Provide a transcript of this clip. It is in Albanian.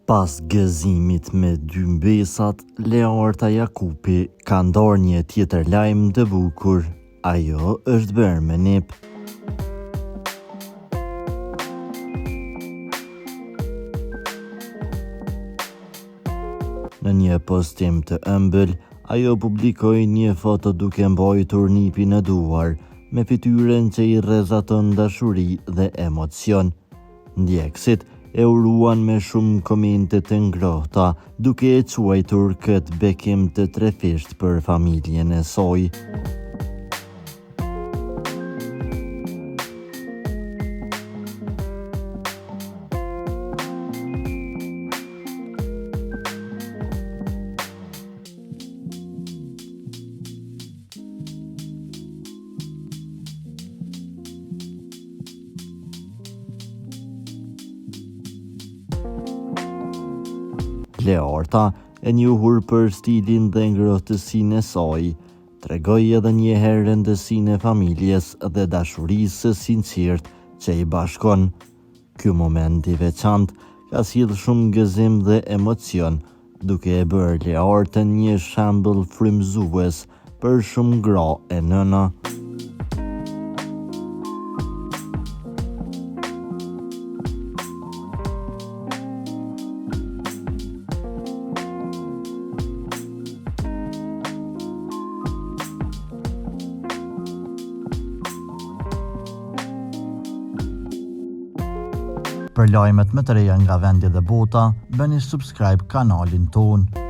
Pas gëzimit me dy mbesat, Leorta Jakupi ka ndarë një tjetër lajm të bukur. Ajo është bërë me nip. Në një postim të ëmbël, ajo publikoi një foto duke mbajtur nipin në duar, me fytyrën që i rrezaton dashuri dhe emocion. Ndjekësit e uruan me shumë komente të ngrohta, duke e quajtur këtë bekim të trefisht për familjen e saj. Leorta, e njohur për stilin dhe ngrohtësinë e saj, tregoi edhe një herë rëndësinë e familjes dhe dashurisë së sinqertë që i bashkon. Ky moment i veçantë ka sjellë shumë gëzim dhe emocion, duke e bërë Leortën një shembull frymëzues për shumë gra e nëna. Për lajmet më të reja nga vendi dhe bota, bëni subscribe kanalin tonë.